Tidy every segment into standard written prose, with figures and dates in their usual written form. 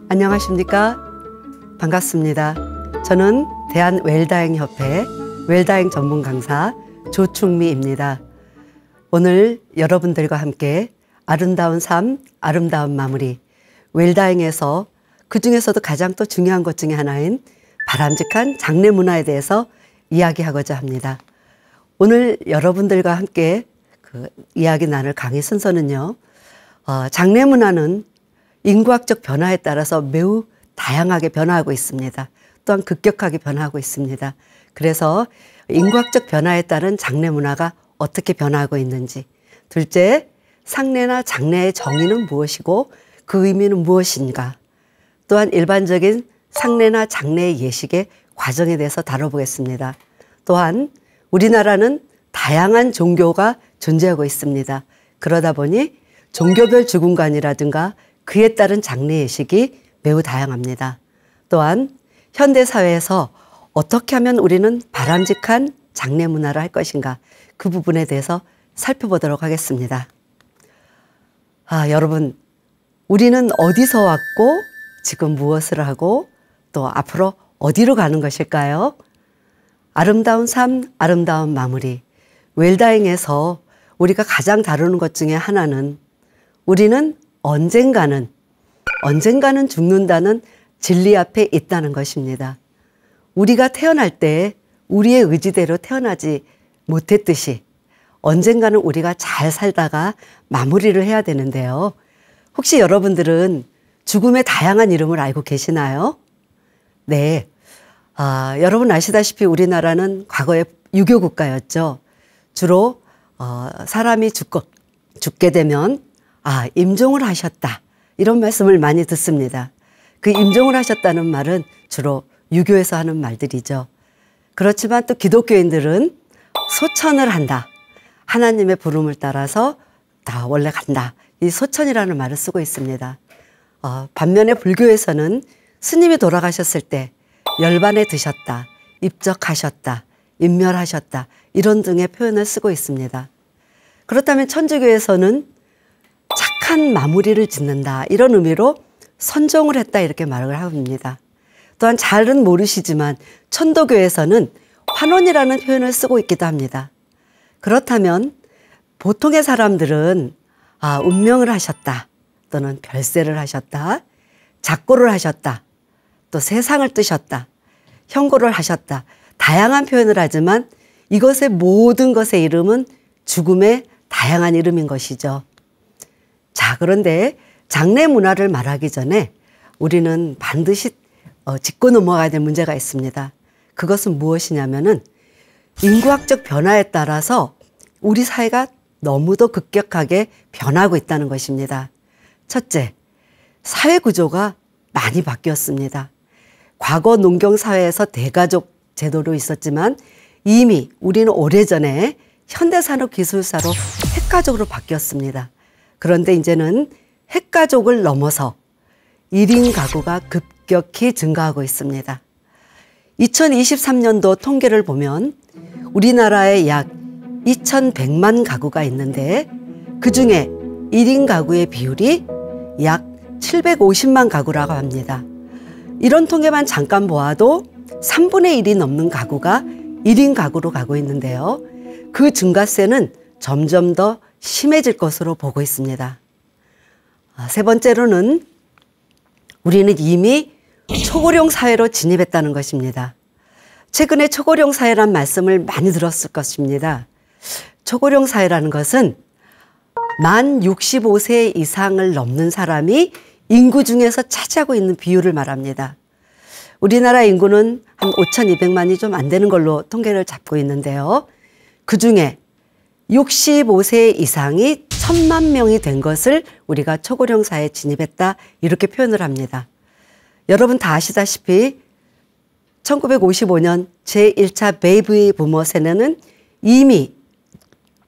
안녕하십니까? 반갑습니다. 저는 대한웰다잉협회 웰다잉 전문 강사 조충미입니다. 오늘 여러분들과 함께 아름다운 삶, 아름다운 마무리, 웰다잉에서 그 중에서도 가장 또 중요한 것 중에 하나인 바람직한 장래 문화에 대해서 이야기하고자 합니다. 오늘 여러분들과 함께 이야기 나눌 강의 순서는요. 장래 문화는 인구학적 변화에 따라서 매우 다양하게 변화하고 있습니다. 또한 급격하게 변화하고 있습니다. 그래서 인구학적 변화에 따른 장래 문화가 어떻게 변화하고 있는지, 둘째, 상례나 장례의 정의는 무엇이고 그 의미는 무엇인가, 또한 일반적인 상례나 장례의 예식의 과정에 대해서 다뤄보겠습니다. 또한 우리나라는 다양한 종교가 존재하고 있습니다. 그러다 보니 종교별 죽음관이라든가 그에 따른 장례 예식이 매우 다양합니다. 또한 현대사회에서 어떻게 하면 우리는 바람직한 장례 문화를 할 것인가, 그 부분에 대해서 살펴보도록 하겠습니다. 여러분, 우리는 어디서 왔고 지금 무엇을 하고 또 앞으로 어디로 가는 것일까요? 아름다운 삶, 아름다운 마무리, 웰다잉에서 우리가 가장 다루는 것 중에 하나는 우리는 언젠가는 죽는다는 진리 앞에 있다는 것입니다. 우리가 태어날 때 우리의 의지대로 태어나지 못했듯이 언젠가는 우리가 잘 살다가 마무리를 해야 되는데요. 혹시 여러분들은 죽음의 다양한 이름을 알고 계시나요? 네. 여러분 아시다시피 우리나라는 과거에 유교 국가였죠. 주로 사람이 죽게 되면 임종을 하셨다, 이런 말씀을 많이 듣습니다. 그 임종을 하셨다는 말은 주로 유교에서 하는 말들이죠. 그렇지만 또 기독교인들은 소천을 한다, 하나님의 부름을 따라서 다 원래 간다, 이 소천이라는 말을 쓰고 있습니다. 반면에 불교에서는 스님이 돌아가셨을 때 열반에 드셨다, 입적하셨다, 인멸하셨다, 이런 등의 표현을 쓰고 있습니다. 그렇다면 천주교에서는 착한 마무리를 짓는다, 이런 의미로 선종을 했다, 이렇게 말을 합니다. 또한 잘은 모르시지만 천도교에서는 환원이라는 표현을 쓰고 있기도 합니다. 그렇다면 보통의 사람들은 운명을 하셨다, 또는 별세를 하셨다, 작고를 하셨다, 또 세상을 뜨셨다, 현고를 하셨다, 다양한 표현을 하지만 이것의 모든 것의 이름은 죽음의 다양한 이름인 것이죠. 자, 그런데 장례 문화를 말하기 전에 우리는 반드시 짚고 넘어가야 될 문제가 있습니다. 그것은 무엇이냐면은 인구학적 변화에 따라서 우리 사회가 너무도 급격하게 변하고 있다는 것입니다. 첫째, 사회 구조가 많이 바뀌었습니다. 과거 농경사회에서 대가족 제도로 있었지만 이미 우리는 오래전에 현대산업기술사로 핵가족으로 바뀌었습니다. 그런데 이제는 핵가족을 넘어서 1인 가구가 급격히 증가하고 있습니다. 2023년도 통계를 보면 우리나라에 약 2100만 가구가 있는데 그중에 1인 가구의 비율이 약 750만 가구라고 합니다. 이런 통계만 잠깐 보아도 3분의 1이 넘는 가구가 1인 가구로 가고 있는데요. 그 증가세는 점점 더 심해질 것으로 보고 있습니다. 세 번째로는 우리는 이미 초고령 사회로 진입했다는 것입니다. 최근에 초고령 사회란 말씀을 많이 들었을 것입니다. 초고령 사회라는 것은 만 65세 이상을 넘는 사람이 인구 중에서 차지하고 있는 비율을 말합니다. 우리나라 인구는 한 5,200만이 좀 안 되는 걸로 통계를 잡고 있는데요. 그중에 65세 이상이 1,000만 명이 된 것을 우리가 초고령 사회에 진입했다, 이렇게 표현을 합니다. 여러분 다 아시다시피 1955년 제1차 베이비 부머 세대는 이미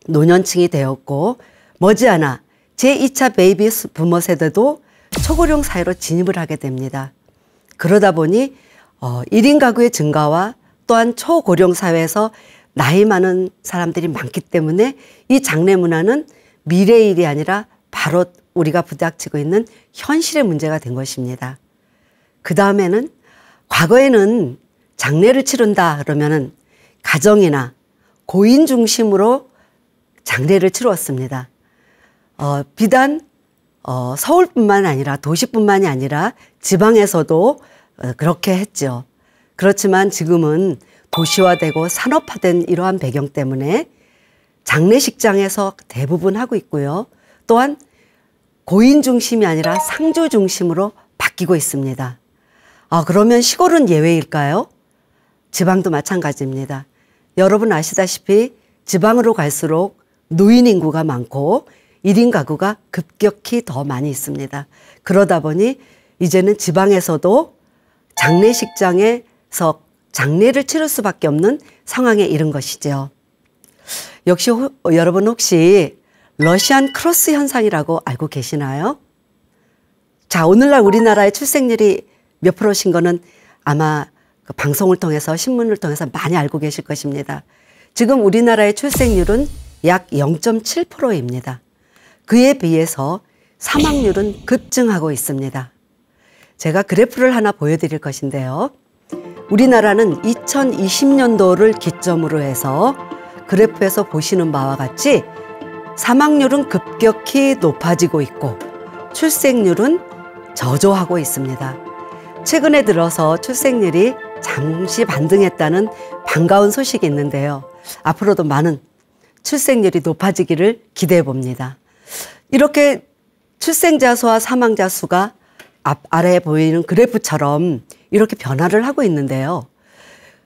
노년층이 되었고 머지않아 제2차 베이비 부머 세대도 초고령 사회로 진입을 하게 됩니다. 그러다 보니 1인 가구의 증가와 또한 초고령 사회에서 나이 많은 사람들이 많기 때문에 이 장래 문화는 미래의 일이 아니라 바로 우리가 부닥치고 있는 현실의 문제가 된 것입니다. 그 다음에는 과거에는 장례를 치른다 그러면은 가정이나 고인 중심으로 장례를 치루었습니다. 비단 서울뿐만 아니라 도시뿐만이 아니라 지방에서도 그렇게 했죠. 그렇지만 지금은 도시화되고 산업화된 이러한 배경 때문에 장례식장에서 대부분 하고 있고요. 또한 고인 중심이 아니라 상조 중심으로 바뀌고 있습니다. 그러면 시골은 예외일까요? 지방도 마찬가지입니다. 여러분 아시다시피 지방으로 갈수록 노인 인구가 많고 1인 가구가 급격히 더 많이 있습니다. 그러다 보니 이제는 지방에서도 장례식장에서 장례를 치를 수밖에 없는 상황에 이른 것이죠. 역시 여러분 혹시 러시안 크로스 현상이라고 알고 계시나요? 자, 오늘날 우리나라의 출생률이 몇 프로신 거는 아마 그 방송을 통해서 신문을 통해서 많이 알고 계실 것입니다. 지금 우리나라의 출생률은 약 0.7%입니다. 그에 비해서 사망률은 급증하고 있습니다. 제가 그래프를 하나 보여드릴 것인데요. 우리나라는 2020년도를 기점으로 해서 그래프에서 보시는 바와 같이 사망률은 급격히 높아지고 있고 출생률은 저조하고 있습니다. 최근에 들어서 출생률이 잠시 반등했다는 반가운 소식이 있는데요. 앞으로도 많은 출생률이 높아지기를 기대해 봅니다. 이렇게 출생자 수와 사망자 수가 아래에 보이는 그래프처럼 이렇게 변화를 하고 있는데요.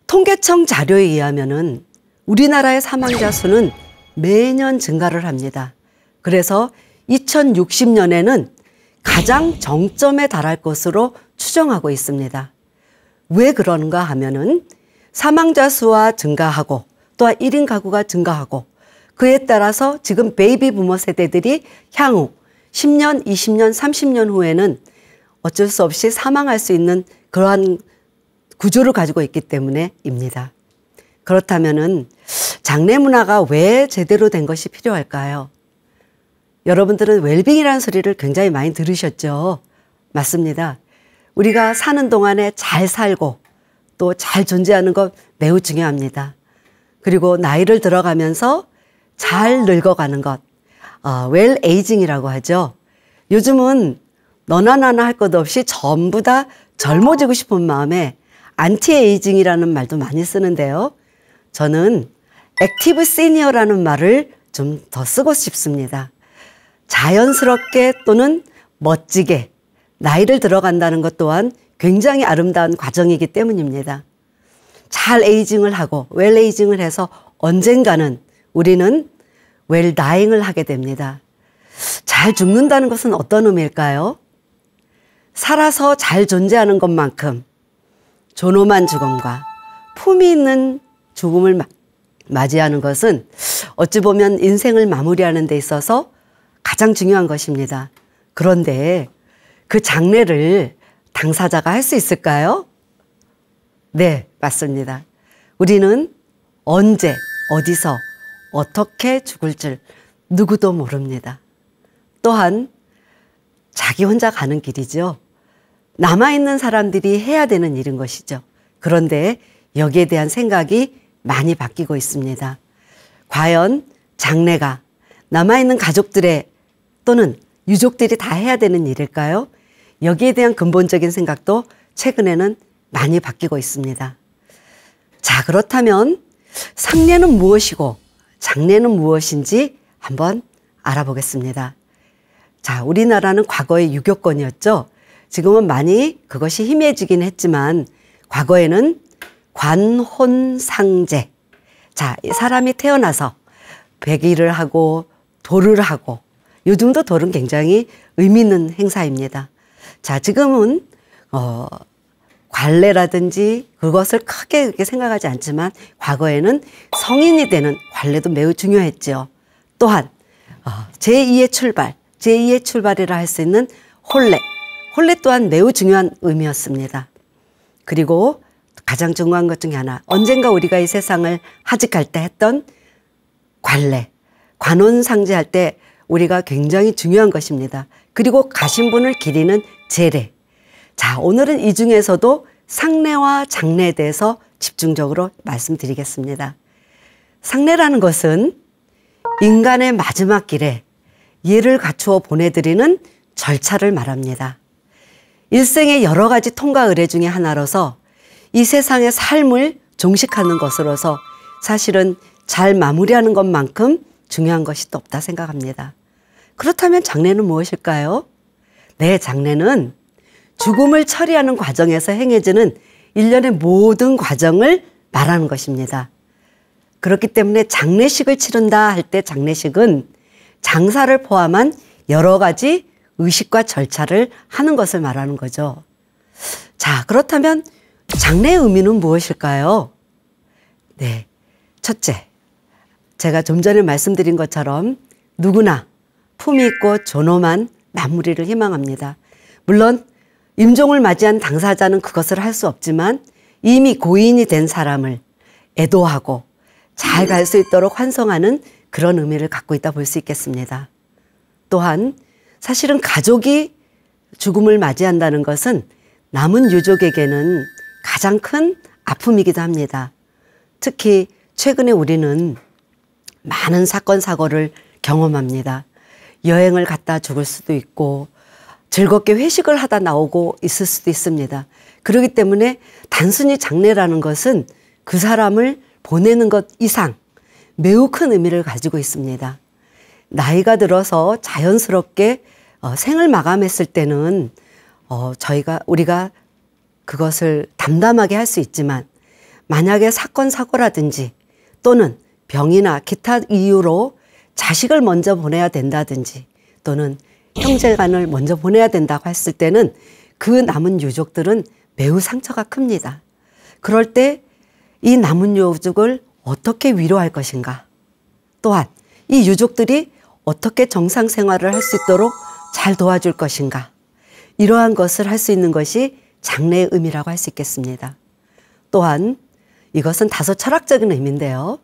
통계청 자료에 의하면은 우리나라의 사망자 수는 매년 증가를 합니다. 그래서 2060년에는 가장 정점에 달할 것으로 추정하고 있습니다. 왜 그런가 하면은 사망자 수가 증가하고 또한 1인 가구가 증가하고 그에 따라서 지금 베이비 부머 세대들이 향후 10년, 20년, 30년 후에는 어쩔 수 없이 사망할 수 있는 그러한 구조를 가지고 있기 때문에입니다. 그렇다면은 장례 문화가 왜 제대로 된 것이 필요할까요? 여러분들은 웰빙이라는 소리를 굉장히 많이 들으셨죠? 맞습니다. 우리가 사는 동안에 잘 살고 또 잘 존재하는 것 매우 중요합니다. 그리고 나이를 들어가면서 잘 늙어가는 것, 웰 에이징이라고 하죠. 요즘은 너나 나나 할 것 없이 전부 다 젊어지고 싶은 마음에 안티 에이징이라는 말도 많이 쓰는데요. 저는 액티브 시니어라는 말을 좀 더 쓰고 싶습니다. 자연스럽게 또는 멋지게 나이를 들어간다는 것 또한 굉장히 아름다운 과정이기 때문입니다. 잘 에이징을 하고 웰 에이징을 해서 언젠가는 우리는 웰 다잉을 하게 됩니다. 잘 죽는다는 것은 어떤 의미일까요? 살아서 잘 존재하는 것만큼 존엄한 죽음과 품위 있는 죽음을 맞이하는 것은 어찌 보면 인생을 마무리하는 데 있어서 가장 중요한 것입니다. 그런데 그 장례를 당사자가 할 수 있을까요? 네, 맞습니다. 우리는 언제, 어디서, 어떻게 죽을 줄 누구도 모릅니다. 또한 자기 혼자 가는 길이죠. 남아있는 사람들이 해야 되는 일인 것이죠. 그런데 여기에 대한 생각이 많이 바뀌고 있습니다. 과연 장례가 남아있는 가족들의 또는 유족들이 다 해야 되는 일일까요? 여기에 대한 근본적인 생각도 최근에는 많이 바뀌고 있습니다. 자, 그렇다면 상례는 무엇이고 장례는 무엇인지 한번 알아보겠습니다. 자, 우리나라는 과거에 유교권이었죠. 지금은 많이 그것이 희미해지긴 했지만 과거에는 관혼상제. 자, 사람이 태어나서 백일을 하고 돌을 하고 요즘도 돌은 굉장히 의미 있는 행사입니다. 자, 지금은 관례라든지 그것을 크게 그렇게 생각하지 않지만 과거에는 성인이 되는 관례도 매우 중요했죠. 또한 제2의 출발, 제2의 출발이라 할 수 있는 혼례. 혼례 또한 매우 중요한 의미였습니다. 그리고 가장 중요한 것 중에 하나, 언젠가 우리가 이 세상을 하직할 때 했던 관례, 관혼상제할 때 우리가 굉장히 중요한 것입니다. 그리고 가신 분을 기리는 제례. 자, 오늘은 이 중에서도 상례와 장례에 대해서 집중적으로 말씀드리겠습니다. 상례라는 것은 인간의 마지막 길에 예를 갖추어 보내드리는 절차를 말합니다. 일생의 여러 가지 통과 의례 중에 하나로서 이 세상의 삶을 종식하는 것으로서 사실은 잘 마무리하는 것만큼 중요한 것이 또 없다 생각합니다. 그렇다면 장례는 무엇일까요? 네, 장례는 죽음을 처리하는 과정에서 행해지는 일련의 모든 과정을 말하는 것입니다. 그렇기 때문에 장례식을 치른다 할 때 장례식은 장사를 포함한 여러 가지 의식과 절차를 하는 것을 말하는 거죠. 자, 그렇다면 장례의 의미는 무엇일까요? 네, 첫째, 제가 좀 전에 말씀드린 것처럼 누구나 품위 있고 존엄한 마무리를 희망합니다. 물론 임종을 맞이한 당사자는 그것을 할 수 없지만 이미 고인이 된 사람을 애도하고 잘 갈 수 있도록 환송하는 그런 의미를 갖고 있다 볼 수 있겠습니다. 또한 사실은 가족이 죽음을 맞이한다는 것은 남은 유족에게는 가장 큰 아픔이기도 합니다. 특히 최근에 우리는 많은 사건 사고를 경험합니다. 여행을 갔다 죽을 수도 있고 즐겁게 회식을 하다 나오고 있을 수도 있습니다. 그렇기 때문에 단순히 장례라는 것은 그 사람을 보내는 것 이상 매우 큰 의미를 가지고 있습니다. 나이가 들어서 자연스럽게 생을 마감했을 때는 우리가 그것을 담담하게 할 수 있지만 만약에 사건 사고라든지 또는 병이나 기타 이유로 자식을 먼저 보내야 된다든지 또는 형제간을 먼저 보내야 된다고 했을 때는 그 남은 유족들은 매우 상처가 큽니다. 그럴 때 이 남은 유족을 어떻게 위로할 것인가? 또한 이 유족들이 어떻게 정상 생활을 할 수 있도록 잘 도와줄 것인가? 이러한 것을 할 수 있는 것이 장례의 의미라고 할 수 있겠습니다. 또한 이것은 다소 철학적인 의미인데요.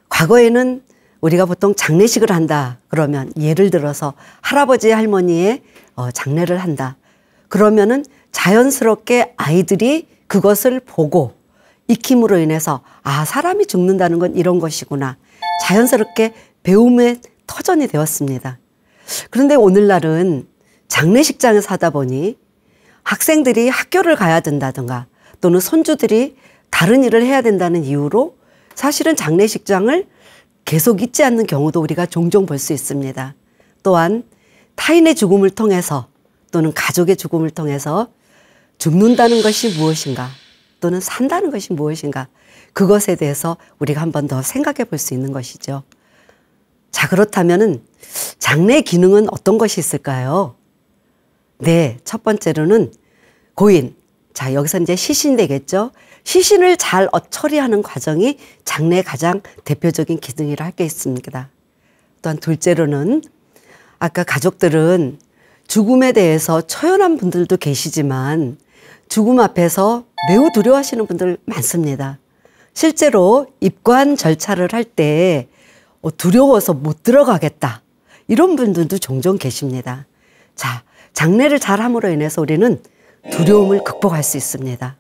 과거에는 우리가 보통 장례식을 한다 그러면 예를 들어서 할아버지 할머니의 장례를 한다. 그러면은 자연스럽게 아이들이 그것을 보고 익힘으로 인해서 사람이 죽는다는 건 이런 것이구나. 자연스럽게 배움의 터전이 되었습니다. 그런데 오늘날은 장례식장에서 하다 보니 학생들이 학교를 가야 된다든가 또는 손주들이 다른 일을 해야 된다는 이유로 사실은 장례식장을 계속 잊지 않는 경우도 우리가 종종 볼 수 있습니다. 또한 타인의 죽음을 통해서 또는 가족의 죽음을 통해서 죽는다는 것이 무엇인가 또는 산다는 것이 무엇인가 그것에 대해서 우리가 한 번 더 생각해 볼 수 있는 것이죠. 자, 그렇다면은 장례의 기능은 어떤 것이 있을까요? 네, 첫 번째로는 고인. 자, 여기서 이제 시신이 되겠죠. 시신을 잘 처리하는 과정이 장례의 가장 대표적인 기능이라 할 게 있습니다. 또한 둘째로는 아까 가족들은 죽음에 대해서 처연한 분들도 계시지만 죽음 앞에서 매우 두려워하시는 분들 많습니다. 실제로 입관 절차를 할 때 두려워서 못 들어가겠다. 이런 분들도 종종 계십니다. 자, 장례를 잘 함으로 인해서 우리는 두려움을 극복할 수 있습니다.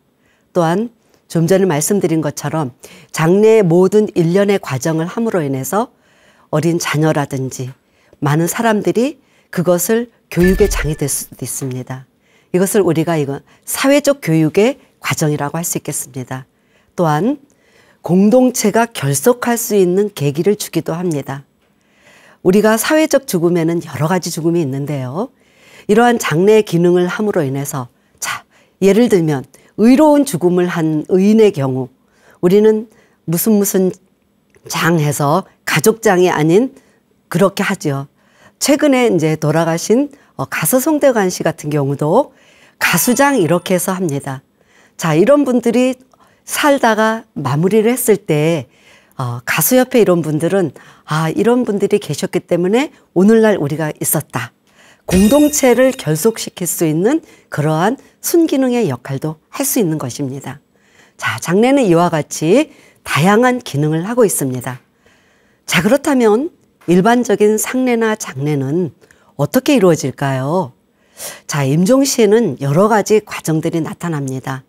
또한 좀 전에 말씀드린 것처럼 장례의 모든 일련의 과정을 함으로 인해서 어린 자녀라든지 많은 사람들이 그것을 교육의 장이 될 수도 있습니다. 이것을 우리가 사회적 교육의 과정이라고 할 수 있겠습니다. 또한 공동체가 결속할 수 있는 계기를 주기도 합니다. 우리가 사회적 죽음에는 여러 가지 죽음이 있는데요. 이러한 장례의 기능을 함으로 인해서 자, 예를 들면 의로운 죽음을 한 의인의 경우 우리는 무슨 장해서 가족장이 아닌 그렇게 하죠. 최근에 이제 돌아가신 가수 송대관 씨 같은 경우도 가수장 이렇게 해서 합니다. 자, 이런 분들이 살다가 마무리를 했을 때 가수협회 이런 분들은 이런 분들이 계셨기 때문에 오늘날 우리가 있었다. 공동체를 결속시킬 수 있는 그러한 순기능의 역할도 할 수 있는 것입니다. 자, 장례는 이와 같이 다양한 기능을 하고 있습니다. 자, 그렇다면 일반적인 상례나 장례는 어떻게 이루어질까요? 자, 임종시에는 여러 가지 과정들이 나타납니다.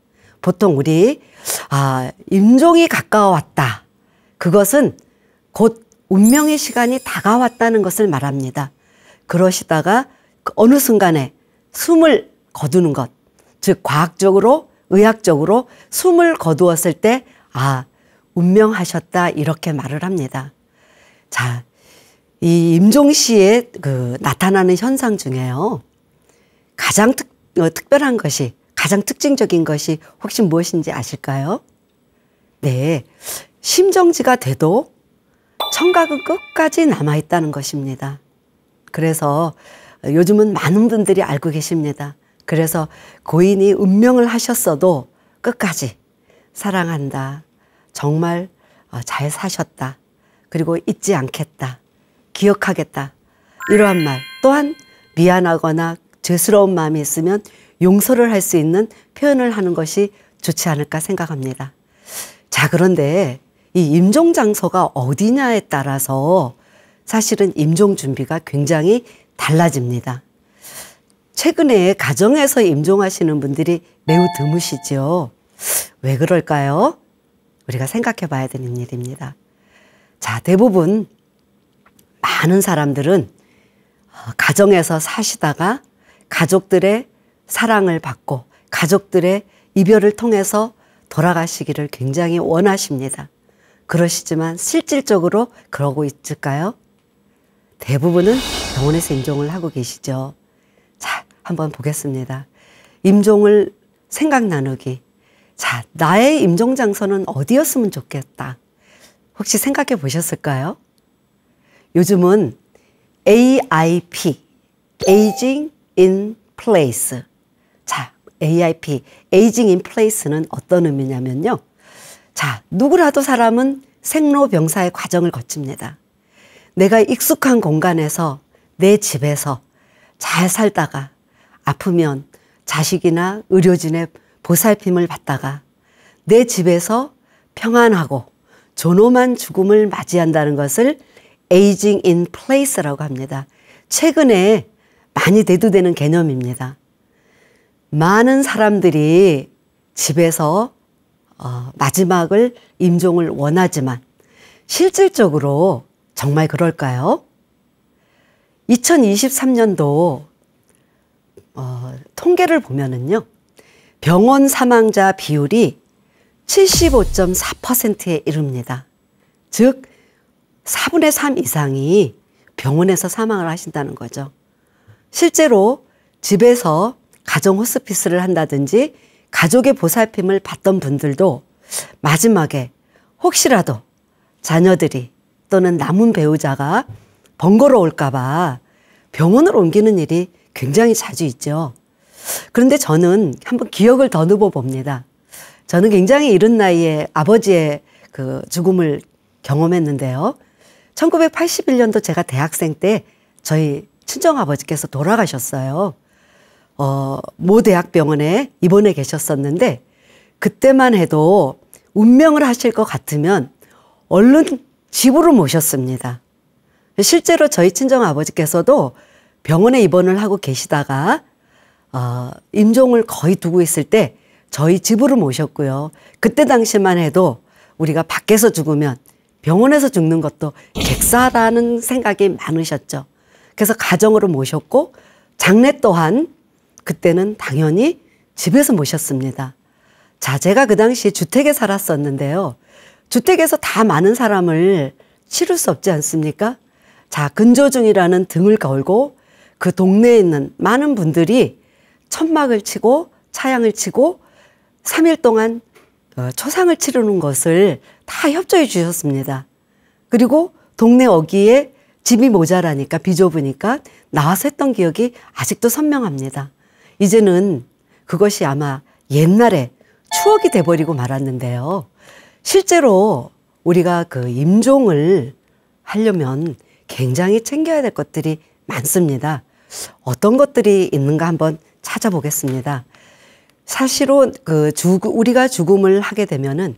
보통 우리 임종이 가까워왔다. 그것은 곧 운명의 시간이 다가왔다는 것을 말합니다. 그러시다가 어느 순간에 숨을 거두는 것, 즉 과학적으로 의학적으로 숨을 거두었을 때 운명하셨다 이렇게 말을 합니다. 자, 이 임종시에 나타나는 현상 중에요. 가장 특별한 것이, 가장 특징적인 것이 혹시 무엇인지 아실까요? 네, 심정지가 돼도 청각은 끝까지 남아있다는 것입니다. 그래서 요즘은 많은 분들이 알고 계십니다. 그래서 고인이 운명을 하셨어도 끝까지 사랑한다, 정말 잘 사셨다, 그리고 잊지 않겠다, 기억하겠다, 이러한 말, 또한 미안하거나 죄스러운 마음이 있으면 용서를 할 수 있는 표현을 하는 것이 좋지 않을까 생각합니다. 자, 그런데 이 임종 장소가 어디냐에 따라서 사실은 임종 준비가 굉장히 달라집니다. 최근에 가정에서 임종하시는 분들이 매우 드무시죠. 왜 그럴까요? 우리가 생각해 봐야 되는 일입니다. 자, 대부분 많은 사람들은 가정에서 사시다가 가족들의 사랑을 받고 가족들의 이별을 통해서 돌아가시기를 굉장히 원하십니다. 그러시지만 실질적으로 그러고 있을까요? 대부분은 병원에서 임종을 하고 계시죠. 자, 한번 보겠습니다. 임종을 생각 나누기. 자, 나의 임종 장소는 어디였으면 좋겠다. 혹시 생각해 보셨을까요? 요즘은 AIP, Aging in Place. 자, AIP, Aging in Place는 어떤 의미냐면요. 자, 누구라도 사람은 생로병사의 과정을 거칩니다. 내가 익숙한 공간에서 내 집에서 잘 살다가 아프면 자식이나 의료진의 보살핌을 받다가 내 집에서 평안하고 존엄한 죽음을 맞이한다는 것을 Aging in Place라고 합니다. 최근에 많이 대두되는 개념입니다. 많은 사람들이 집에서 마지막을 임종을 원하지만 실질적으로 정말 그럴까요? 2023년도 통계를 보면은요, 병원 사망자 비율이 75.4%에 이릅니다. 즉 4분의 3 이상이 병원에서 사망을 하신다는 거죠. 실제로 집에서 가정 호스피스를 한다든지 가족의 보살핌을 받던 분들도 마지막에 혹시라도 자녀들이 또는 남은 배우자가 번거로울까 봐 병원을 옮기는 일이 굉장히 자주 있죠. 그런데 저는 한번 기억을 더듬어 봅니다. 저는 굉장히 이른 나이에 아버지의 죽음을 경험했는데요. 1981년도 제가 대학생 때 저희 친정아버지께서 돌아가셨어요. 모 대학병원에 입원해 계셨었는데 그때만 해도 운명을 하실 것 같으면 얼른 집으로 모셨습니다. 실제로 저희 친정아버지께서도 병원에 입원을 하고 계시다가 임종을 거의 두고 있을 때 저희 집으로 모셨고요. 그때 당시만 해도 우리가 밖에서 죽으면 병원에서 죽는 것도 객사라는 생각이 많으셨죠. 그래서 가정으로 모셨고 장례 또한 그때는 당연히 집에서 모셨습니다. 자, 제가 그 당시에 주택에 살았었는데요. 주택에서 다 많은 사람을 치를 수 없지 않습니까? 자, 근조중이라는 등을 걸고 그 동네에 있는 많은 분들이 천막을 치고 차양을 치고 3일 동안 초상을 치르는 것을 다 협조해 주셨습니다. 그리고 동네 어귀에 집이 모자라니까 비좁으니까 나와서 했던 기억이 아직도 선명합니다. 이제는 그것이 아마 옛날에 추억이 돼버리고 말았는데요. 실제로 우리가 그 임종을 하려면 굉장히 챙겨야 될 것들이 많습니다. 어떤 것들이 있는가 한번 찾아보겠습니다. 사실은 우리가 죽음을 하게 되면은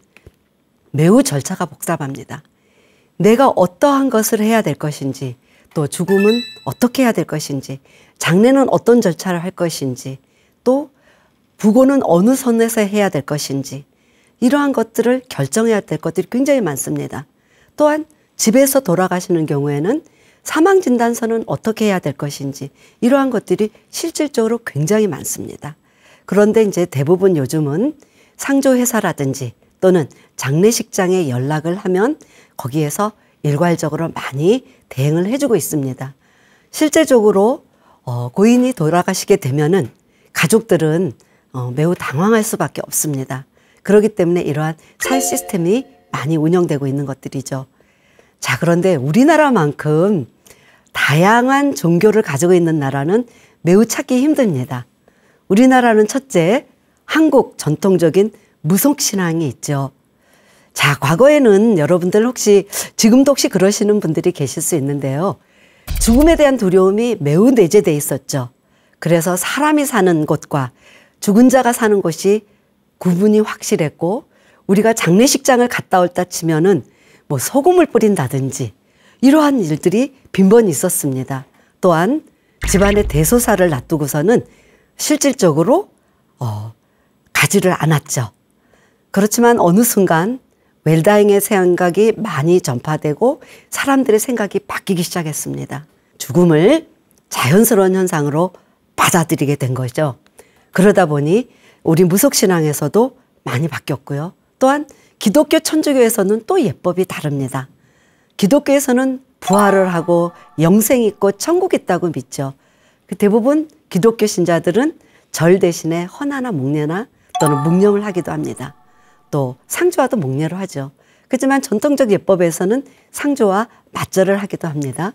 매우 절차가 복잡합니다. 내가 어떠한 것을 해야 될 것인지, 또 죽음은 어떻게 해야 될 것인지, 장례는 어떤 절차를 할 것인지, 또 부고는 어느 선에서 해야 될 것인지, 이러한 것들을 결정해야 될 것들이 굉장히 많습니다. 또한 집에서 돌아가시는 경우에는 사망진단서는 어떻게 해야 될 것인지, 이러한 것들이 실질적으로 굉장히 많습니다. 그런데 이제 대부분 요즘은 상조회사라든지 또는 장례식장에 연락을 하면 거기에서 일괄적으로 많이 대행을 해주고 있습니다. 실제적으로 고인이 돌아가시게 되면은 가족들은 매우 당황할 수밖에 없습니다. 그렇기 때문에 이러한 살 시스템이 많이 운영되고 있는 것들이죠. 자, 그런데 우리나라만큼 다양한 종교를 가지고 있는 나라는 매우 찾기 힘듭니다. 우리나라는 첫째, 한국 전통적인 무속신앙이 있죠. 자, 과거에는 여러분들 지금도 혹시 그러시는 분들이 계실 수 있는데요. 죽음에 대한 두려움이 매우 내재되어 있었죠. 그래서 사람이 사는 곳과 죽은 자가 사는 곳이 구분이 확실했고, 우리가 장례식장을 갔다 올다 치면은 뭐 소금을 뿌린다든지 이러한 일들이 빈번히 있었습니다. 또한 집안에 대소사를 놔두고서는 실질적으로 가지를 않았죠. 그렇지만 어느 순간 웰다잉의 생각이 많이 전파되고 사람들의 생각이 바뀌기 시작했습니다. 죽음을 자연스러운 현상으로 받아들이게 된 거죠. 그러다 보니 우리 무속신앙에서도 많이 바뀌었고요. 또한 기독교 천주교에서는 또 예법이 다릅니다. 기독교에서는 부활을 하고 영생이 있고 천국이 있다고 믿죠. 대부분 기독교 신자들은 절 대신에 헌화나 목례나 또는 묵념을 하기도 합니다. 또 상조와도 목례로 하죠. 그렇지만 전통적 예법에서는 상조와 맞절을 하기도 합니다.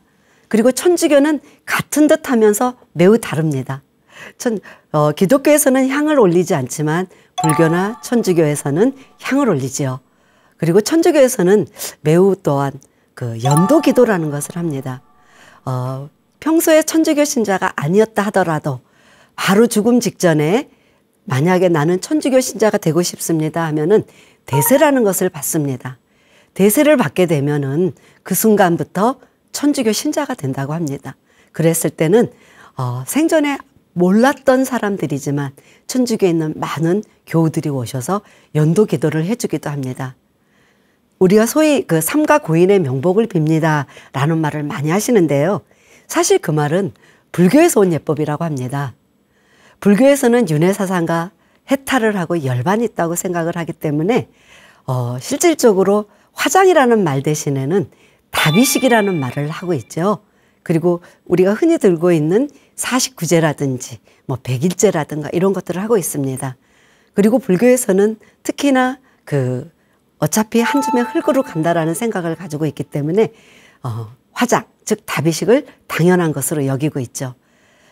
그리고 천주교는 같은 듯 하면서 매우 다릅니다. 기독교에서는 향을 올리지 않지만 불교나 천주교에서는 향을 올리지요. 그리고 천주교에서는 매우 또한 그 연도 기도라는 것을 합니다. 평소에 천주교 신자가 아니었다 하더라도 바로 죽음 직전에 만약에 나는 천주교 신자가 되고 싶습니다 하면은 대세라는 것을 받습니다. 대세를 받게 되면은 그 순간부터 천주교 신자가 된다고 합니다. 그랬을 때는 생전에 몰랐던 사람들이지만 천주교에 있는 많은 교우들이 오셔서 연도 기도를 해주기도 합니다. 우리가 소위 그 삼가 고인의 명복을 빕니다 라는 말을 많이 하시는데요. 사실 그 말은 불교에서 온 예법이라고 합니다. 불교에서는 윤회사상과 해탈을 하고 열반이 있다고 생각을 하기 때문에 실질적으로 화장이라는 말 대신에는 다비식이라는 말을 하고 있죠. 그리고 우리가 흔히 들고 있는 49제라든지 뭐 100일제라든가 이런 것들을 하고 있습니다. 그리고 불교에서는 특히나 어차피 한 줌의 흙으로 간다라는 생각을 가지고 있기 때문에 화장, 즉 다비식을 당연한 것으로 여기고 있죠.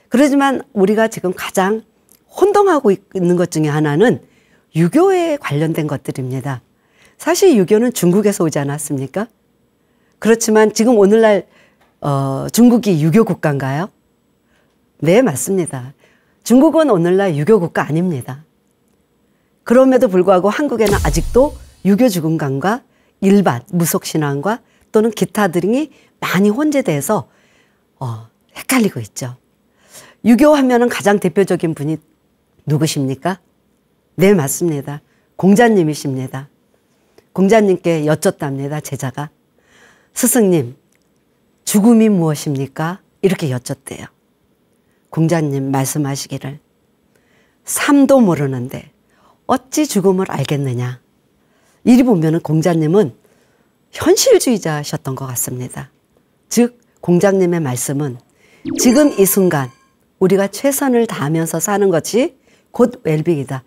그렇지만 우리가 지금 가장 혼동하고 있는 것 중에 하나는 유교에 관련된 것들입니다. 사실 유교는 중국에서 오지 않았습니까? 그렇지만 지금 오늘날 중국이 유교 국가인가요? 네, 맞습니다. 중국은 오늘날 유교 국가 아닙니다. 그럼에도 불구하고 한국에는 아직도 유교 죽음관과 일반 무속신앙과 또는 기타 등이 많이 혼재돼서 헷갈리고 있죠. 유교하면은 가장 대표적인 분이 누구십니까? 네, 맞습니다. 공자님이십니다. 공자님께 여쭙답니다, 제자가. 스승님, 죽음이 무엇입니까? 이렇게 여쭙대요. 공자님 말씀하시기를 삶도 모르는데 어찌 죽음을 알겠느냐. 이리 보면은 공자님은 현실주의자셨던 것 같습니다. 즉 공자님의 말씀은 지금 이 순간 우리가 최선을 다하면서 사는 것이 곧 웰빙이다.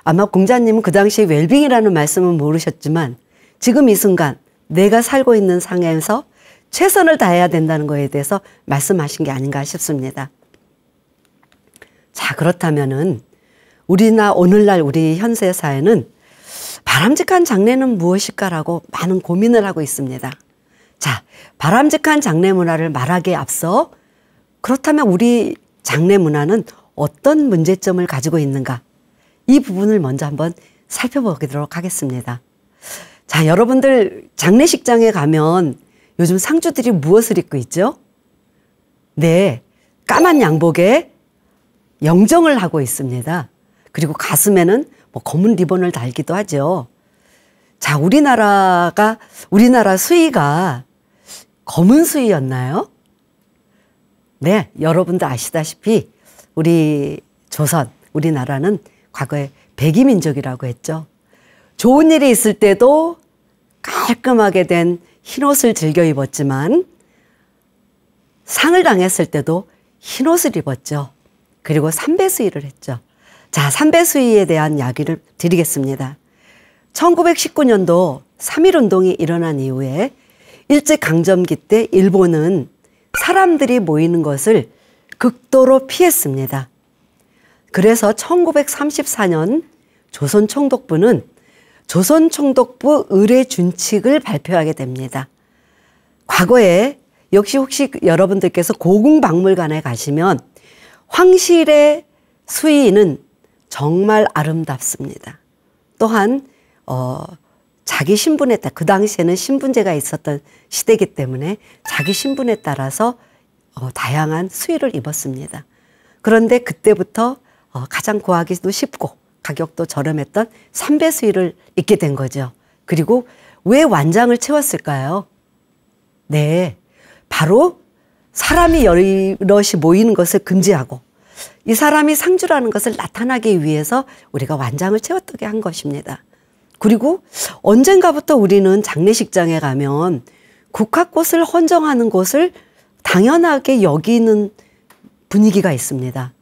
아마 공자님은 그 당시에 웰빙이라는 말씀은 모르셨지만 지금 이 순간 내가 살고 있는 상황에서 최선을 다해야 된다는 것에 대해서 말씀하신 게 아닌가 싶습니다. 자, 그렇다면은 오늘날 우리 현세 사회는 바람직한 장례는 무엇일까라고 많은 고민을 하고 있습니다. 자, 바람직한 장례 문화를 말하기에 앞서 그렇다면 우리 장례 문화는 어떤 문제점을 가지고 있는가? 이 부분을 먼저 한번 살펴보도록 하겠습니다. 자, 여러분들 장례식장에 가면 요즘 상주들이 무엇을 입고 있죠? 네, 까만 양복에 영정을 하고 있습니다. 그리고 가슴에는 검은 리본을 달기도 하죠. 자, 우리나라 수의가 검은 수의였나요? 네, 여러분도 아시다시피 우리나라는 과거에 백이민족이라고 했죠. 좋은 일이 있을 때도 깔끔하게 된 흰옷을 즐겨 입었지만 상을 당했을 때도 흰옷을 입었죠. 그리고 삼배수의를 했죠. 자, 삼배수의에 대한 이야기를 드리겠습니다. 1919년도 3.1운동이 일어난 이후에 일제강점기 때 일본은 사람들이 모이는 것을 극도로 피했습니다. 그래서 1934년 조선총독부는 조선총독부 의례준칙을 발표하게 됩니다. 과거에 역시 혹시 여러분들께서 고궁박물관에 가시면 황실의 수의는 정말 아름답습니다. 또한 자기 신분에 따라, 그 당시에는 신분제가 있었던 시대이기 때문에 자기 신분에 따라서 다양한 수의를 입었습니다. 그런데 그때부터 가장 구하기도 쉽고 가격도 저렴했던 삼배수의를 입게 된 거죠. 그리고 왜 완장을 채웠을까요? 네, 바로 사람이 여럿이 모이는 것을 금지하고 이 사람이 상주라는 것을 나타나기 위해서 우리가 완장을 채웠다게 한 것입니다. 그리고 언젠가부터 우리는 장례식장에 가면 국화꽃을 헌정하는 것을 당연하게 여기는 분위기가 있습니다.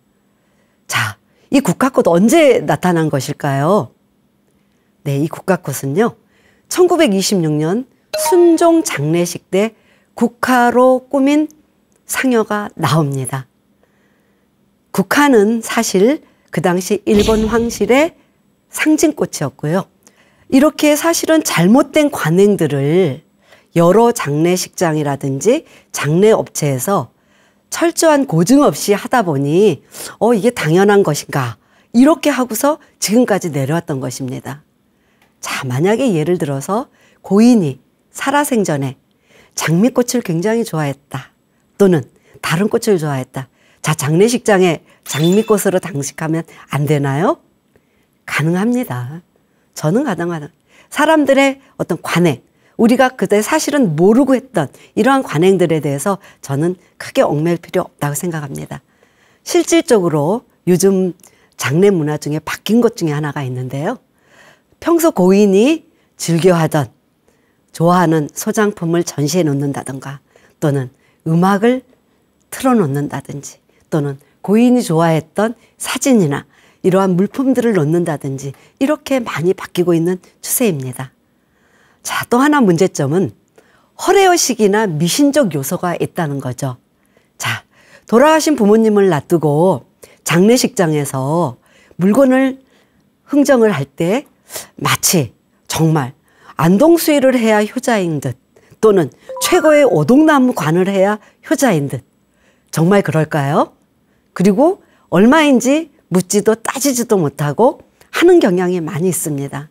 자, 이 국화꽃 언제 나타난 것일까요? 네, 이 국화꽃은요, 1926년 순종 장례식 때 국화로 꾸민 상여가 나옵니다. 국화는 사실 그 당시 일본 황실의 상징꽃이었고요. 이렇게 사실은 잘못된 관행들을 여러 장례식장이라든지 장례업체에서 철저한 고증 없이 하다 보니 이게 당연한 것인가 이렇게 하고서 지금까지 내려왔던 것입니다. 자, 만약에 예를 들어서 고인이 살아생전에 장미꽃을 굉장히 좋아했다 또는 다른 꽃을 좋아했다. 자, 장례식장에 장미꽃으로 장식하면 안 되나요? 가능합니다. 저는 가능하다. 사람들의 어떤 관행, 우리가 그때 사실은 모르고 했던 이러한 관행들에 대해서 저는 크게 얽매일 필요 없다고 생각합니다. 실질적으로 요즘 장례 문화 중에 바뀐 것 중에 하나가 있는데요. 평소 고인이 즐겨하던 좋아하는 소장품을 전시해 놓는다든가 또는 음악을 틀어놓는다든지 또는 고인이 좋아했던 사진이나 이러한 물품들을 놓는다든지 이렇게 많이 바뀌고 있는 추세입니다. 자, 또 하나 문제점은 허례의식이나 미신적 요소가 있다는 거죠. 자, 돌아가신 부모님을 놔두고 장례식장에서 물건을 흥정을 할 때 마치 정말 안동수의를 해야 효자인 듯 또는 최고의 오동나무 관을 해야 효자인 듯 정말 그럴까요? 그리고 얼마인지 묻지도 따지지도 못하고 하는 경향이 많이 있습니다.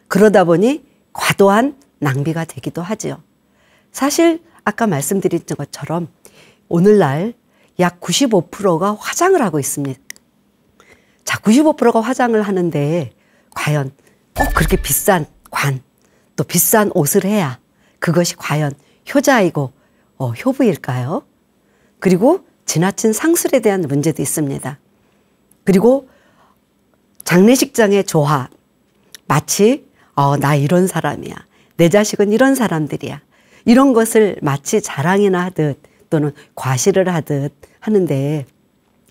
그러다 보니 과도한 낭비가 되기도 하지요. 사실 아까 말씀드린 것처럼 오늘날 약 95%가 화장을 하고 있습니다. 자, 95%가 화장을 하는데 과연 꼭 그렇게 비싼 관, 또 비싼 옷을 해야 그것이 과연 효자이고 효부일까요? 그리고 지나친 상술에 대한 문제도 있습니다. 그리고 장례식장의 조화, 마치 나 이런 사람이야, 내 자식은 이런 사람들이야, 이런 것을 마치 자랑이나 하듯 또는 과시를 하듯 하는데,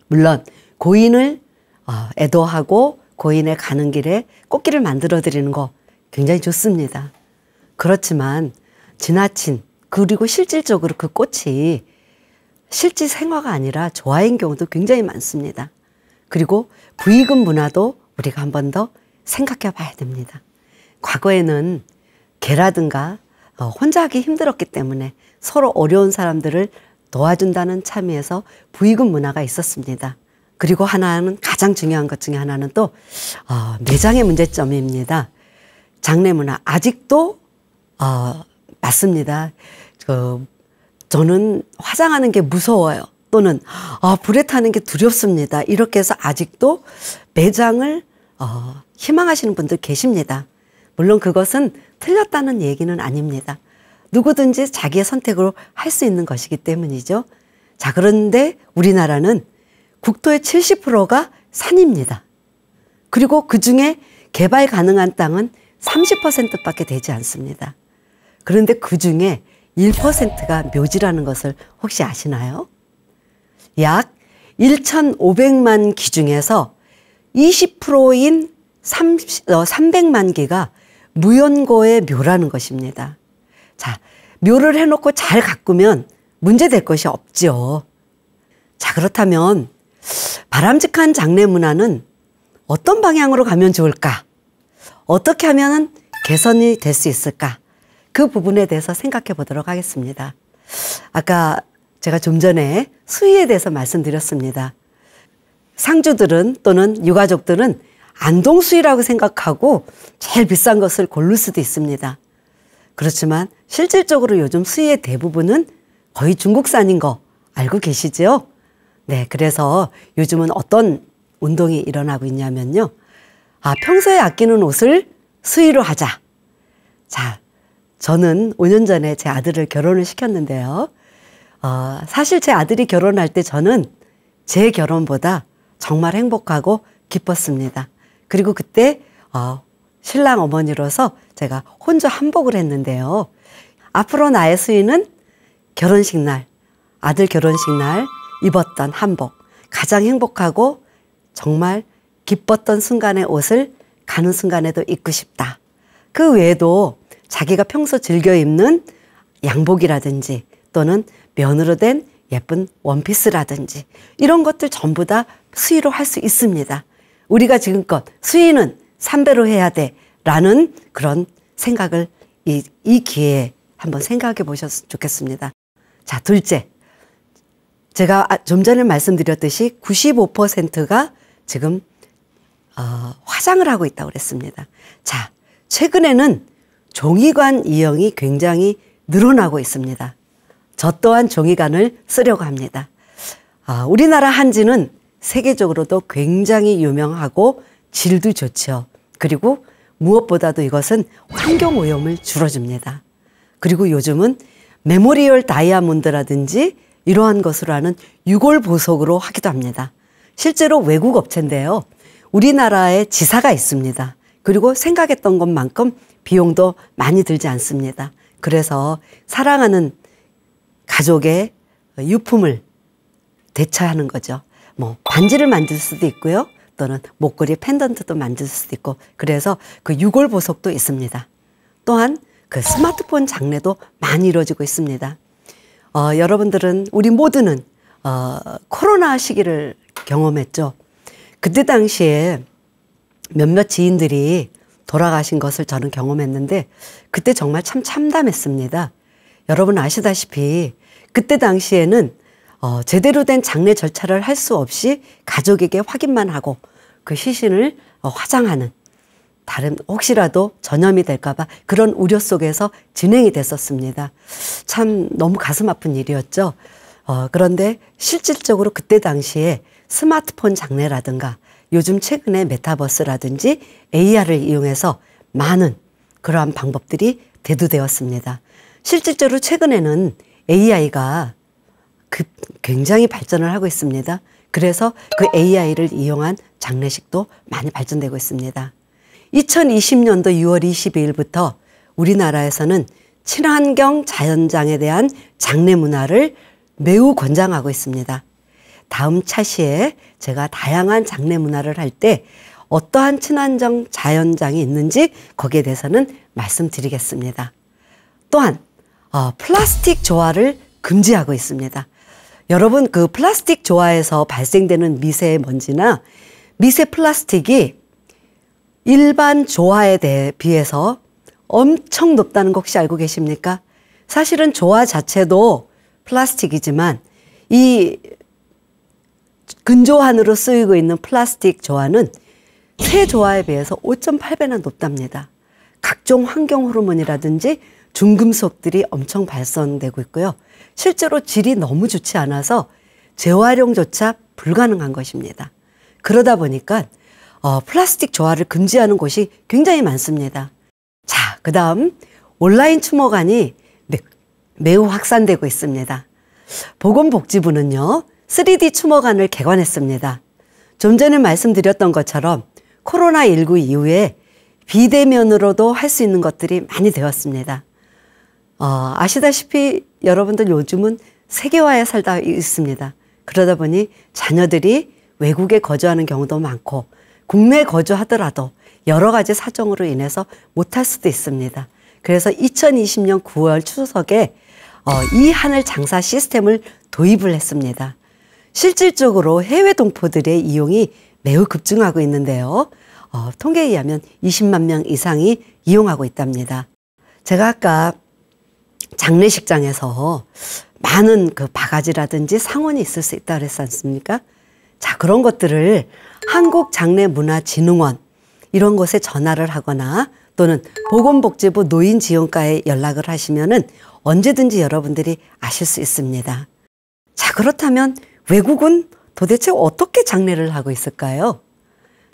물론 고인을 애도하고 고인의 가는 길에 꽃길을 만들어 드리는 거 굉장히 좋습니다. 그렇지만 지나친, 그리고 실질적으로 그 꽃이 실제 생화가 아니라 조화인 경우도 굉장히 많습니다. 그리고 부의금 문화도 우리가 한 번 더 생각해 봐야 됩니다. 과거에는 개라든가 혼자 하기 힘들었기 때문에 서로 어려운 사람들을 도와준다는 참여에서 부의금 문화가 있었습니다. 그리고 하나는 가장 중요한 것 중에 하나는 또 매장의 문제점입니다. 장례 문화 아직도 맞습니다. 저는 화장하는 게 무서워요. 또는 불에 타는 게 두렵습니다. 이렇게 해서 아직도 매장을 희망하시는 분들 계십니다. 물론 그것은 틀렸다는 얘기는 아닙니다. 누구든지 자기의 선택으로 할 수 있는 것이기 때문이죠. 자, 그런데 우리나라는 국토의 70%가 산입니다. 그리고 그중에 개발 가능한 땅은 30%밖에 되지 않습니다. 그런데 그중에 1%가 묘지라는 것을 혹시 아시나요? 약 1,500만 기 중에서 20%인 300만 기가 무연고의 묘라는 것입니다. 자, 묘를 해놓고 잘 가꾸면 문제될 것이 없죠. 자, 그렇다면 바람직한 장례 문화는 어떤 방향으로 가면 좋을까? 어떻게 하면 개선이 될 수 있을까? 그 부분에 대해서 생각해 보도록 하겠습니다. 아까 제가 좀 전에 수의에 대해서 말씀드렸습니다. 상주들은 또는 유가족들은 안동수의라고 생각하고 제일 비싼 것을 고를 수도 있습니다. 그렇지만 실질적으로 요즘 수의의 대부분은 거의 중국산인 거 알고 계시죠? 네, 그래서 요즘은 어떤 운동이 일어나고 있냐면요. 평소에 아끼는 옷을 수의로 하자. 자, 저는 5년 전에 제 아들을 결혼을 시켰는데요. 사실 제 아들이 결혼할 때 저는 제 결혼보다 정말 행복하고 기뻤습니다. 그리고 그때 신랑 어머니로서 제가 혼주 한복을 했는데요. 앞으로 나의 수의는 결혼식 날, 아들 결혼식 날 입었던 한복, 가장 행복하고 정말 기뻤던 순간의 옷을 가는 순간에도 입고 싶다. 그 외에도 자기가 평소 즐겨 입는 양복이라든지 또는 면으로 된 예쁜 원피스라든지 이런 것들 전부 다 수의로 할 수 있습니다. 우리가 지금껏 수의는 삼배로 해야 돼 라는 그런 생각을 이 기회에 한번 생각해 보셨으면 좋겠습니다. 자, 둘째. 제가 좀 전에 말씀드렸듯이 95%가 지금 화장을 하고 있다고 그랬습니다. 자, 최근에는 종이관 이용이 굉장히 늘어나고 있습니다. 저 또한 종이관을 쓰려고 합니다. 우리나라 한지는 세계적으로도 굉장히 유명하고 질도 좋죠. 그리고 무엇보다도 이것은 환경오염을 줄여줍니다. 그리고 요즘은 메모리얼 다이아몬드라든지 이러한 것으로 하는 유골 보석으로 하기도 합니다. 실제로 외국 업체인데요. 우리나라에 지사가 있습니다. 그리고 생각했던 것만큼 비용도 많이 들지 않습니다. 그래서 사랑하는 가족의 유품을 대처하는 거죠. 뭐 반지를 만들 수도 있고요. 또는 목걸이 펜던트도 만들 수도 있고 그래서 그 유골 보석도 있습니다. 또한 그 스마트폰 장례도 많이 이루어지고 있습니다. 여러분들은 우리 모두는 코로나 시기를 경험했죠. 그때 당시에 몇몇 지인들이 돌아가신 것을 저는 경험했는데 그때 정말 참 참담했습니다. 여러분 아시다시피 그때 당시에는 제대로 된 장례 절차를 할 수 없이 가족에게 확인만 하고 그 시신을 화장하는 다른 혹시라도 전염이 될까봐 그런 우려 속에서 진행이 됐었습니다. 참 너무 가슴 아픈 일이었죠. 그런데 실질적으로 그때 당시에 스마트폰 장례라든가 요즘 최근에 메타버스라든지 AR을 이용해서 많은 그러한 방법들이 대두되었습니다. 실질적으로 최근에는 AI가 굉장히 발전을 하고 있습니다. 그래서 그 AI를 이용한 장례식도 많이 발전되고 있습니다. 2020년도 6월 22일부터 우리나라에서는 친환경 자연장에 대한 장례 문화를 매우 권장하고 있습니다. 다음 차시에 제가 다양한 장례 문화를 할 때 어떠한 친환경 자연장이 있는지 거기에 대해서는 말씀드리겠습니다. 또한 플라스틱 조화를 금지하고 있습니다. 여러분, 그 플라스틱 조화에서 발생되는 미세먼지나 미세 플라스틱이 일반 조화에 비해서 엄청 높다는 거 혹시 알고 계십니까? 사실은 조화 자체도 플라스틱이지만 이 근조환으로 쓰이고 있는 플라스틱 조화는 새 조화에 비해서 5.8배나 높답니다. 각종 환경 호르몬이라든지 중금속들이 엄청 발생되고 있고요. 실제로 질이 너무 좋지 않아서 재활용조차 불가능한 것입니다. 그러다 보니까 플라스틱 조화를 금지하는 곳이 굉장히 많습니다. 자, 그 다음 온라인 추모관이 매우 확산되고 있습니다. 보건복지부는요, 3D 추모관을 개관했습니다. 좀 전에 말씀드렸던 것처럼 코로나19 이후에 비대면으로도 할 수 있는 것들이 많이 되었습니다. 아시다시피 여러분들 요즘은 세계화에 살다 있습니다. 그러다 보니 자녀들이 외국에 거주하는 경우도 많고 국내에 거주하더라도 여러 가지 사정으로 인해서 못할 수도 있습니다. 그래서 2020년 9월 추석에 이 하늘 장사 시스템을 도입을 했습니다. 실질적으로 해외 동포들의 이용이 매우 급증하고 있는데요. 통계에 의하면 20만 명 이상이 이용하고 있답니다. 제가 아까 장례식장에서 많은 그 바가지라든지 상원이 있을 수 있다고 그랬지 않습니까? 자, 그런 것들을 한국장례문화진흥원 이런 곳에 전화를 하거나 또는 보건복지부 노인지원과에 연락을 하시면은 언제든지 여러분들이 아실 수 있습니다. 자, 그렇다면 외국은 도대체 어떻게 장례를 하고 있을까요?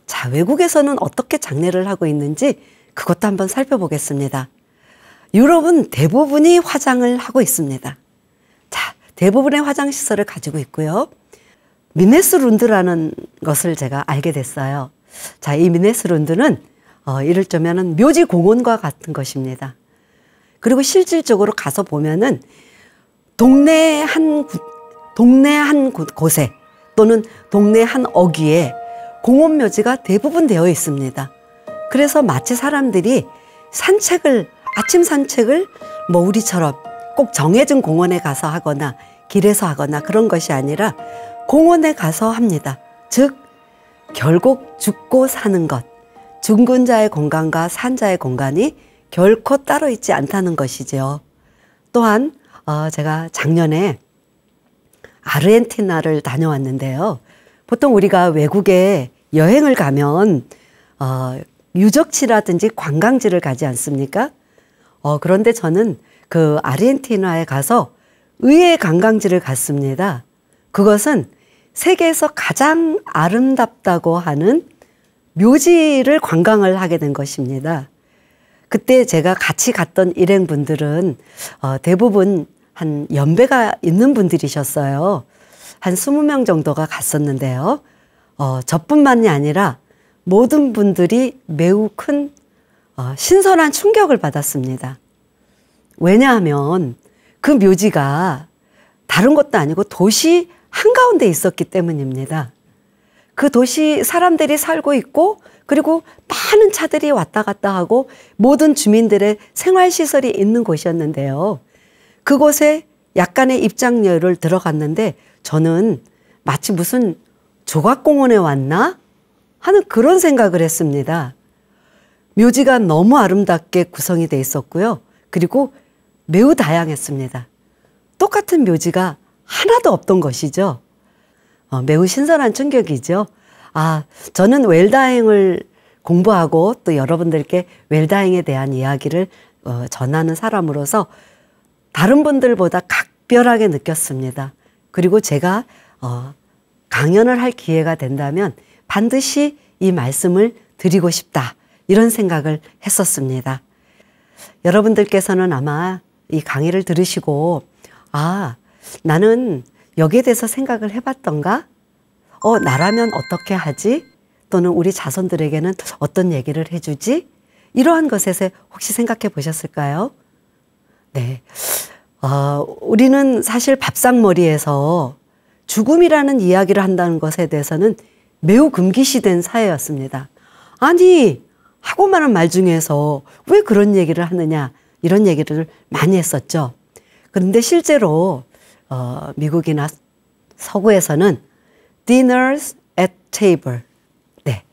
자, 외국에서는 어떻게 장례를 하고 있는지 그것도 한번 살펴보겠습니다. 유럽은 대부분이 화장을 하고 있습니다. 자, 대부분의 화장시설을 가지고 있고요. 미네스룬드라는 것을 제가 알게 됐어요. 자, 이 미네스룬드는 이를테면은 묘지 공원과 같은 것입니다. 그리고 실질적으로 가서 보면은 동네 한 곳에 또는 동네 한 어귀에 공원 묘지가 대부분 되어 있습니다. 그래서 마치 사람들이 아침 산책을 뭐 우리처럼 꼭 정해진 공원에 가서 하거나 길에서 하거나 그런 것이 아니라 공원에 가서 합니다. 즉 결국 죽고 사는 것, 죽은 자의 공간과 산 자의 공간이 결코 따로 있지 않다는 것이죠. 또한 제가 작년에 아르헨티나를 다녀왔는데요. 보통 우리가 외국에 여행을 가면 유적지라든지 관광지를 가지 않습니까? 그런데 저는 그 아르헨티나에 가서 의외의 관광지를 갔습니다. 그것은 세계에서 가장 아름답다고 하는 묘지를 관광을 하게 된 것입니다. 그때 제가 같이 갔던 일행분들은 대부분 한 연배가 있는 분들이셨어요. 한 20명 정도가 갔었는데요. 저뿐만이 아니라 모든 분들이 매우 큰 신선한 충격을 받았습니다. 왜냐하면 그 묘지가 다른 것도 아니고 도시 한가운데 있었기 때문입니다. 그 도시 사람들이 살고 있고 그리고 많은 차들이 왔다 갔다 하고 모든 주민들의 생활시설이 있는 곳이었는데요. 그곳에 약간의 입장료를 들어갔는데 저는 마치 무슨 조각공원에 왔나 하는 그런 생각을 했습니다. 묘지가 너무 아름답게 구성이 돼 있었고요. 그리고 매우 다양했습니다. 똑같은 묘지가 하나도 없던 것이죠. 매우 신선한 충격이죠. 저는 웰다잉을 공부하고 또 여러분들께 웰다잉에 대한 이야기를 전하는 사람으로서 다른 분들보다 각별하게 느꼈습니다. 그리고 제가 강연을 할 기회가 된다면 반드시 이 말씀을 드리고 싶다. 이런 생각을 했었습니다. 여러분들께서는 아마 이 강의를 들으시고 나는 여기에 대해서 생각을 해봤던가? 나라면 어떻게 하지? 또는 우리 자손들에게는 어떤 얘기를 해주지? 이러한 것에서 혹시 생각해 보셨을까요? 네. 우리는 사실 밥상머리에서 죽음이라는 이야기를 한다는 것에 대해서는 매우 금기시된 사회였습니다. 아니, 하고 많은 말 중에서 왜 그런 얘기를 하느냐, 이런 얘기를 많이 했었죠. 그런데 실제로 미국이나 서구에서는 dinners at table. 네.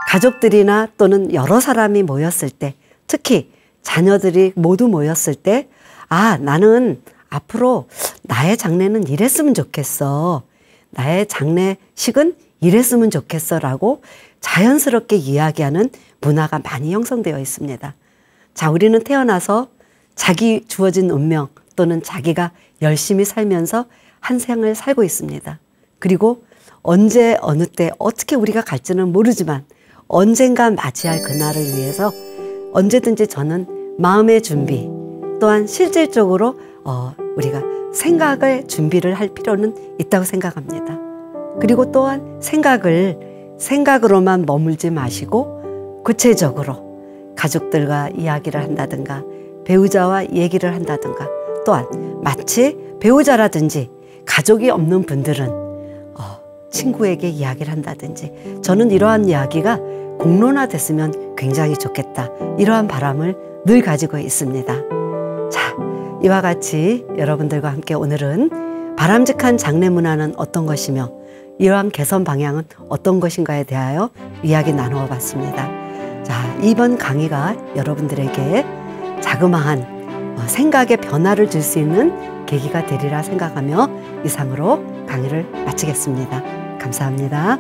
가족들이나 또는 여러 사람이 모였을 때, 특히 자녀들이 모두 모였을 때, 아, 나는 앞으로 나의 장례는 이랬으면 좋겠어. 나의 장례식은 이랬으면 좋겠어. 라고 자연스럽게 이야기하는 문화가 많이 형성되어 있습니다. 자, 우리는 태어나서 자기 주어진 운명 또는 자기가 열심히 살면서 한 생을 살고 있습니다. 그리고 언제 어느 때 어떻게 우리가 갈지는 모르지만 언젠가 맞이할 그날을 위해서 언제든지 저는 마음의 준비 또한 실질적으로 우리가 생각을 준비를 할 필요는 있다고 생각합니다. 그리고 또한 생각으로만 머물지 마시고 구체적으로 가족들과 이야기를 한다든가 배우자와 얘기를 한다든가 또한 마치 배우자라든지 가족이 없는 분들은 친구에게 이야기를 한다든지 저는 이러한 이야기가 공론화됐으면 굉장히 좋겠다. 이러한 바람을 늘 가지고 있습니다. 자, 이와 같이 여러분들과 함께 오늘은 바람직한 장례 문화는 어떤 것이며 이러한 개선 방향은 어떤 것인가에 대하여 이야기 나누어 봤습니다. 자, 이번 강의가 여러분들에게 자그마한 생각의 변화를 줄 수 있는 계기가 되리라 생각하며 이상으로 강의를 마치겠습니다. 감사합니다.